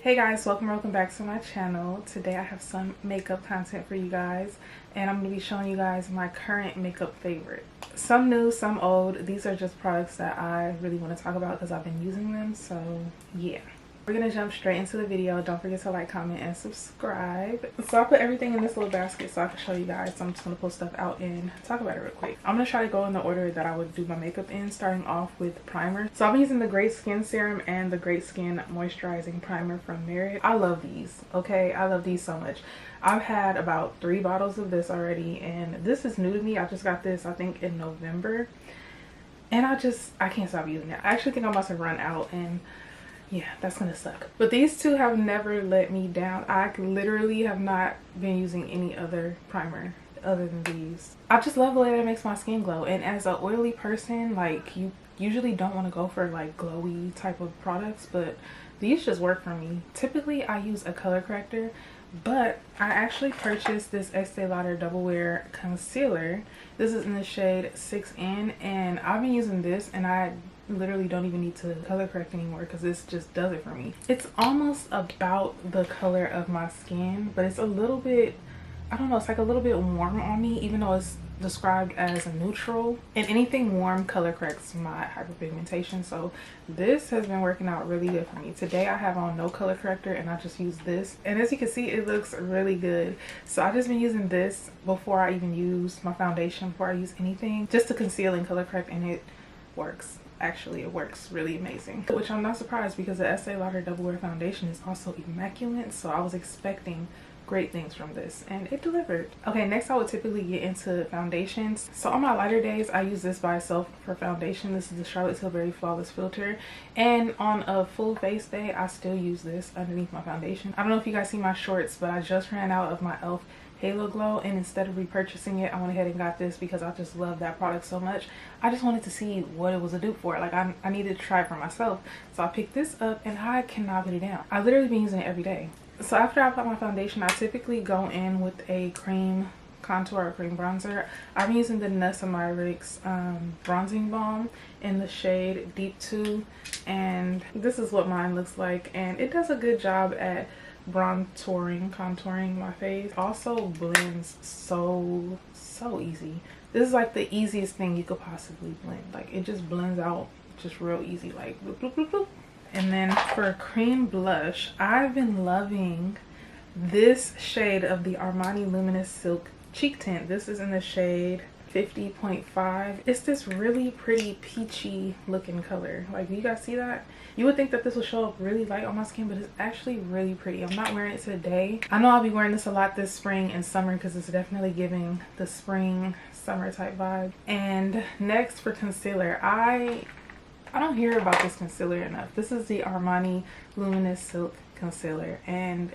Hey guys, welcome back to my channel. Today I have some makeup content for you guys, and I'm going to be showing you guys my current makeup favorite. Some new, some old. These are just products that I really want to talk about because I've been using them, so yeah. We're going to jump straight into the video. Don't forget to like, comment, and subscribe. So I put everything in this little basket so I can show you guys. So I'm just going to pull stuff out and talk about it real quick. I'm going to try to go in the order that I would do my makeup in, starting off with primer. So I'll be using the Great Skin Serum and the Great Skin Moisturizing Primer from Myrick. I love these, okay? I love these so much. I've had about 3 bottles of this already, and this is new to me. I just got this, I think, in November. And I can't stop using it. I actually think I'm about to run out, and yeah, that's gonna suck. But these two have never let me down. I literally have not been using any other primer other than these. I just love the way that it makes my skin glow. And as an oily person, like, you usually don't want to go for like glowy type of products, but these just work for me. Typically I use a color corrector, but I actually purchased this Estee Lauder Double Wear Concealer. This is in the shade 6N, and I've been using this, and I literally don't even need to color correct anymore because this just does it for me. It's almost about the color of my skin, but it's a little bit, I don't know, it's like a little bit warm on me, even though it's described as a neutral, and anything warm color corrects my hyperpigmentation. So this has been working out really good for me. Today I have on no color corrector, and I just use this, and as you can see, it looks really good. So I just been using this before I even use my foundation, before I use anything, just to conceal and color correct, and it works. Actually, it works really amazing, which I'm not surprised because the Estee Lauder Double Wear Foundation is also immaculate, so I was expecting great things from this, and it delivered. Okay, next I would typically get into foundations. So on my lighter days, I use this by itself for foundation. This is the Charlotte Tilbury Flawless Filter, and on a full face day, I still use this underneath my foundation. I don't know if you guys see my shorts, but I just ran out of my e.l.f. Halo Glow, and instead of repurchasing it, I went ahead and got this because I just love that product so much. I just wanted to see what it was a dupe for. Like, I needed to try it for myself, so I picked this up, and I cannot put it down. I literally been using it every day. So after I apply my foundation, I typically go in with a cream contour or cream bronzer. I'm using the Danessa Myrick's bronzing balm in the shade Deep 2, and this is what mine looks like, and it does a good job at contouring my face. Also blends so easy. This is like the easiest thing you could possibly blend. Like, it just blends out just real easy, like bloop, bloop, bloop, bloop. And then for cream blush, I've been loving this shade of the Armani Luminous Silk Cheek Tint. This is in the shade 50.5. It's this really pretty peachy looking color. Like, you guys see that? You would think that this will show up really light on my skin, but it's actually really pretty. I'm not wearing it today. I know I'll be wearing this a lot this spring and summer because it's definitely giving the spring summer type vibe. And next for concealer, I don't hear about this concealer enough. This is the Armani Luminous Silk Concealer, and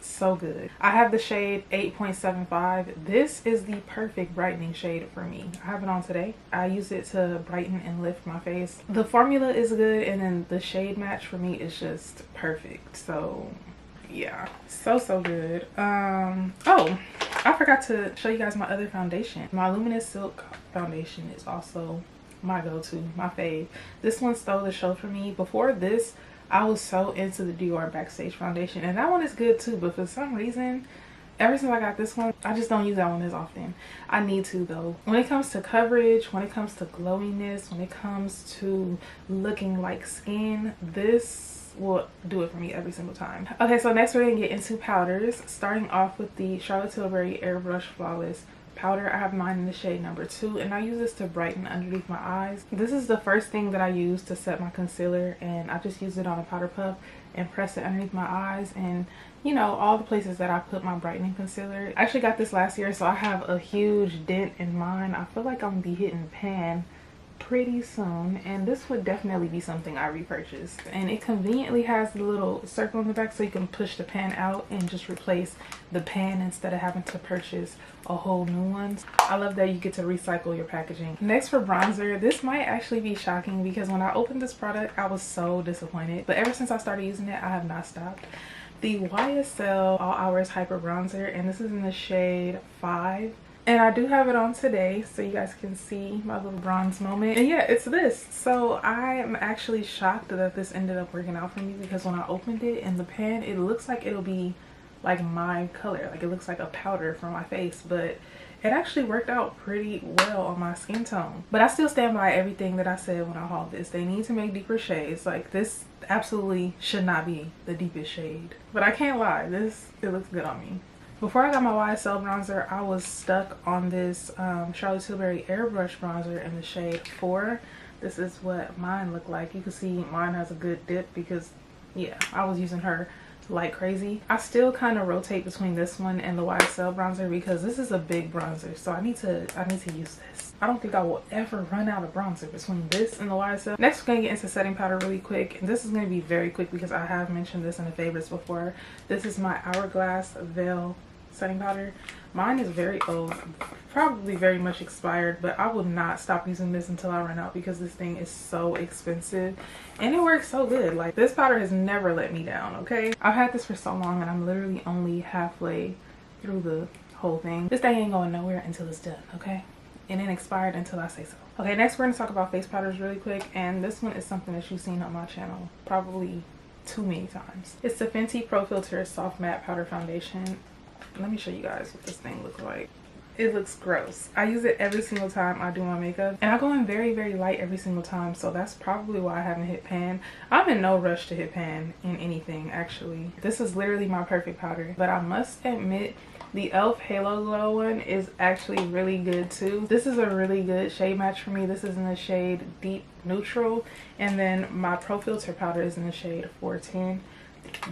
so good. I have the shade 8.75. This is the perfect brightening shade for me. I have it on today. I use it to brighten and lift my face. The formula is good, and then the shade match for me is just perfect. So yeah, so good. Oh, I forgot to show you guys my other foundation. My Luminous Silk foundation is also my go-to, my fave. This one stole the show for me. Before this, I was so into the Dior Backstage foundation, and that one is good too, but for some reason, ever since I got this one, I just don't use that one as often. I need to though. When it comes to coverage, when it comes to glowiness, when it comes to looking like skin, this will do it for me every single time. Okay, so next we're gonna get into powders, starting off with the Charlotte Tilbury Airbrush Flawless powder. I have mine in the shade number 2, and I use this to brighten underneath my eyes. This is the first thing that I use to set my concealer, and I just use it on a powder puff and press it underneath my eyes, and you know, all the places that I put my brightening concealer. I actually got this last year, so I have a huge dent in mine. I feel like I'm gonna be hitting pan pretty soon, and this would definitely be something I repurchase. And it conveniently has the little circle in the back, so you can push the pan out and just replace the pan instead of having to purchase a whole new one. I love that you get to recycle your packaging. Next for bronzer, this might actually be shocking because when I opened this product, I was so disappointed, but ever since I started using it, I have not stopped. The YSL All Hours Hyper Bronzer, and this is in the shade 5. And I do have it on today so you guys can see my little bronze moment. And yeah, it's this. So I am actually shocked that this ended up working out for me, because when I opened it in the pan, it looks like it'll be like my color. Like it looks like a powder for my face, but it actually worked out pretty well on my skin tone. But I still stand by everything that I said when I hauled this. They need to make deeper shades. Like this absolutely should not be the deepest shade. But I can't lie, it looks good on me. Before I got my YSL bronzer, I was stuck on this Charlotte Tilbury Airbrush bronzer in the shade 4. This is what mine looked like. You can see mine has a good dip because, yeah, I was using her like crazy. I still kind of rotate between this one and the YSL bronzer because this is a big bronzer, so I need to use this. I don't think I will ever run out of bronzer between this and the YSL. Next, we're gonna get into setting powder really quick, and this is gonna be very quick because I have mentioned this in the favorites before. This is my Hourglass Veil setting powder. Mine is very old, probably very much expired, but I will not stop using this until I run out because this thing is so expensive and it works so good. Like this powder has never let me down, okay? I've had this for so long and I'm literally only halfway through the whole thing. This thing ain't going nowhere until it's done, okay? And it expired until I say so. Okay, next we're gonna talk about face powders really quick, and this one is something that you've seen on my channel probably too many times. It's the Fenty Pro Filt'r Soft Matte Powder Foundation. Let me show you guys what this thing looks like. It looks gross. I use it every single time I do my makeup, and I go in very, very light every single time, so that's probably why I haven't hit pan. I'm in no rush to hit pan in anything, actually. This is literally my perfect powder, but I must admit the e.l.f. Halo Glow one is actually really good too. This is a really good shade match for me. This is in the shade Deep Neutral, and then my Pro Filt'r powder is in the shade 410.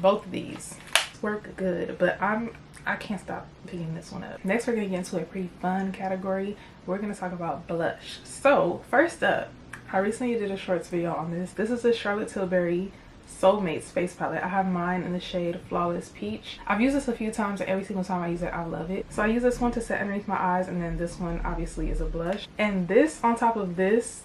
Both of these work good, but I can't stop picking this one up. Next, we're gonna get into a pretty fun category. We're gonna talk about blush. So first up, I recently did a shorts video on this. This is a Charlotte Tilbury Soulmates face palette. I have mine in the shade Flawless Peach. I've used this a few times, and every single time I use it, I love it. So I use this one to set underneath my eyes, and then this one obviously is a blush. And this on top of this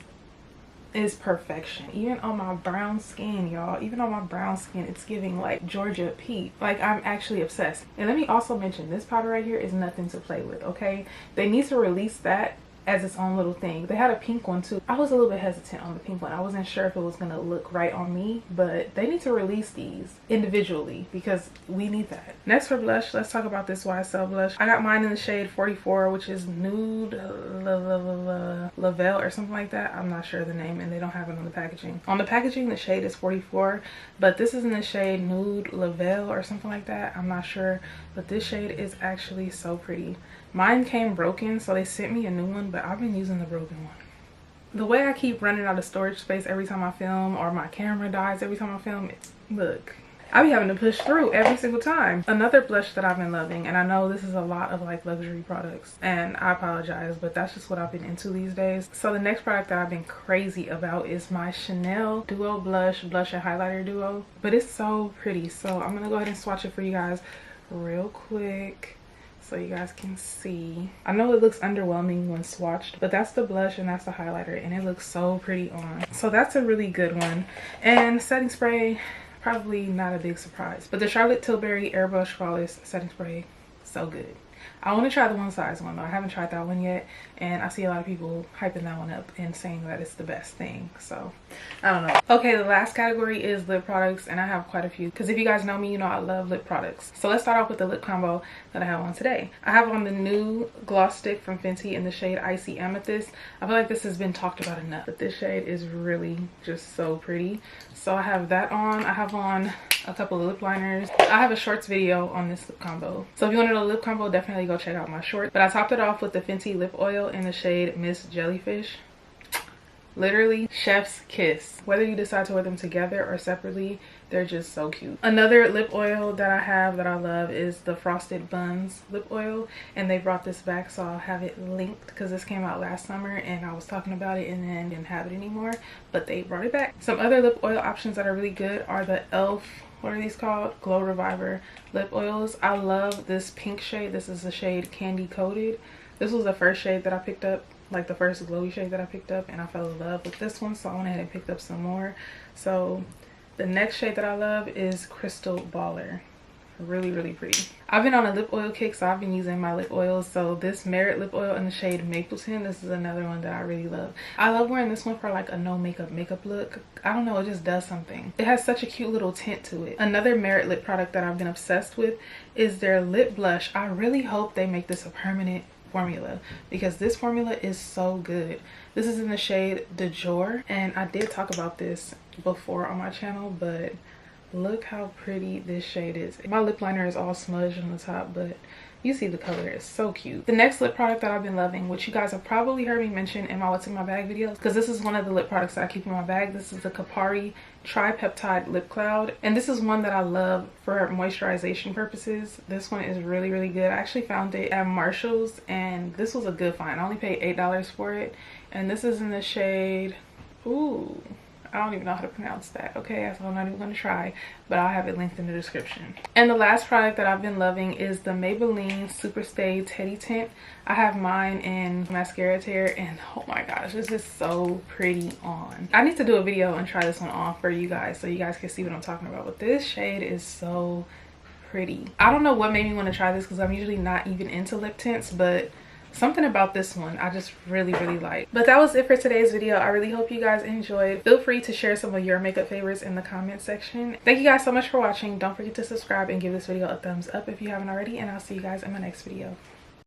is perfection. Even on my brown skin, y'all, even on my brown skin, it's giving like Georgia peach. Like, I'm actually obsessed. And let me also mention, this powder right here is nothing to play with, okay? They need to release that as its own little thing. They had a pink one too. I was a little bit hesitant on the pink one. I wasn't sure if it was gonna look right on me, but they need to release these individually because we need that. Next for blush, let's talk about this YSL blush. I got mine in the shade 44, which is Nude Lavelle or something like that. I'm not sure the name, and they don't have it on the packaging. On the packaging, the shade is 44, but this is in the shade Nude Lavelle or something like that. I'm not sure, but this shade is actually so pretty. Mine came broken, so they sent me a new one, but I've been using the broken one. The way I keep running out of storage space every time I film, or my camera dies every time I film, look, I be having to push through every single time. Another blush that I've been loving, and I know this is a lot of like luxury products, and I apologize, but that's just what I've been into these days. So the next product that I've been crazy about is my Chanel Duo Blush and Highlighter Duo. But it's so pretty, so I'm gonna go ahead and swatch it for you guys real quick so you guys can see. I know it looks underwhelming when swatched, but that's the blush and that's the highlighter, and it looks so pretty on. So that's a really good one. And setting spray, probably not a big surprise, but the Charlotte Tilbury Airbrush Flawless setting spray, so good. I want to try the one size one though. I haven't tried that one yet, and I see a lot of people hyping that one up and saying that it's the best thing, so I don't know. Okay, the last category is lip products, and I have quite a few because if you guys know me, you know I love lip products. So let's start off with the lip combo that I have on today. I have on the new gloss stick from Fenty in the shade Icy Amethyst. I feel like this has been talked about enough, but this shade is really just so pretty. So I have that on. I have on a couple of lip liners. I have a shorts video on this lip combo, so if you wanted a lip combo, definitely go check out my short. But I topped it off with the Fenty lip oil in the shade Miss Jellyfish. Literally chef's kiss. Whether you decide to wear them together or separately, they're just so cute. Another lip oil that I have that I love is the Frosted Buns lip oil, and they brought this back, so I'll have it linked because this came out last summer and I was talking about it and then didn't have it anymore, but they brought it back. Some other lip oil options that are really good are the e.l.f. what are these called? Glow Reviver lip oils. I love this pink shade. This is the shade Candy Coated. This was the first shade that I picked up, like the first glowy shade that I picked up, and I fell in love with this one, so I went ahead and picked up some more. So the next shade that I love is Crystal Baller. really pretty. I've been on a lip oil kick, so I've been using my lip oils. So this Merit lip oil in the shade Mapleton, this is another one that I really love. I love wearing this one for like a no makeup look. I don't know, it just does something. It has such a cute little tint to it. Another Merit lip product that I've been obsessed with is their lip blush. I really hope they make this a permanent formula because this formula is so good. This is in the shade De Jour, and I did talk about this before on my channel, but look how pretty this shade is. My lip liner is all smudged on the top, but you see the color, is so cute. The next lip product that I've been loving, which you guys have probably heard me mention in my what's in my bag videos, because this is one of the lip products that I keep in my bag. This is the Kapari Tripeptide Lip Cloud, and this is one that I love for moisturization purposes. This one is really good. I actually found it at Marshall's, and this was a good find. I only paid $8 for it, and this is in the shade, ooh, I don't even know how to pronounce that, okay? So I'm not even gonna try, but I'll have it linked in the description. And the last product that I've been loving is the Maybelline Superstay Teddy Tint. I have mine in Mascara Tear, and oh my gosh, this is so pretty on. I need to do a video and try this one on for you guys so you guys can see what I'm talking about, but this shade is so pretty. I don't know what made me want to try this because I'm usually not even into lip tints, but something about this one I just really like. But that was it for today's video. I really hope you guys enjoyed. Feel free to share some of your makeup favorites in the comment section. Thank you guys so much for watching. Don't forget to subscribe and give this video a thumbs up if you haven't already, and I'll see you guys in my next video.